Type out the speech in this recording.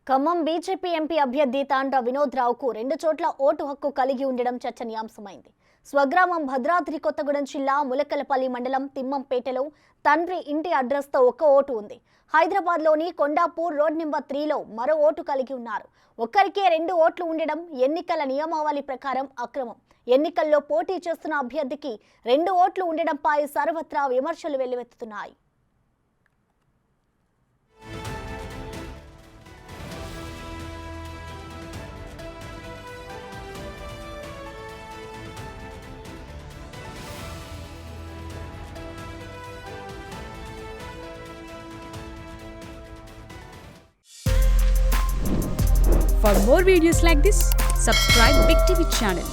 Khammam BJP MP అభ్యర్థి తాండ్ర వినోద్ రావుకు 2 చోట్ల ఓటు హక్కు కలిగి ఉండడం చర్చనీయాంశమైంది. స్వగ్రామం భద్రాద్రి కొత్తగూడెం జిల్లా ములకలపల్లి మండలం తిమ్మంపేటలో తండ్రి ఇంటి అడ్రస్తో ఒక ఓటు ఉంది. హైదరాబాద్లోని కొండాపూర్ రోడ్ నెంబర్ 3లో మరో ఓటు కలిగి ఉన్నారు. ఒక్కరికే 2 ఓట్లు ఉండడం ఎన్నికల నియమావళి ప్రకారం అక్రమం. ఎన్నికల్లో పోటీ చేస్తున్న అభ్యర్థికి 2 ఓట్లు ఉండడంపై సర్వత్రా విమర్శలు వెల్లువెత్తుతున్నాయి. For more videos like this, subscribe Big TV channel.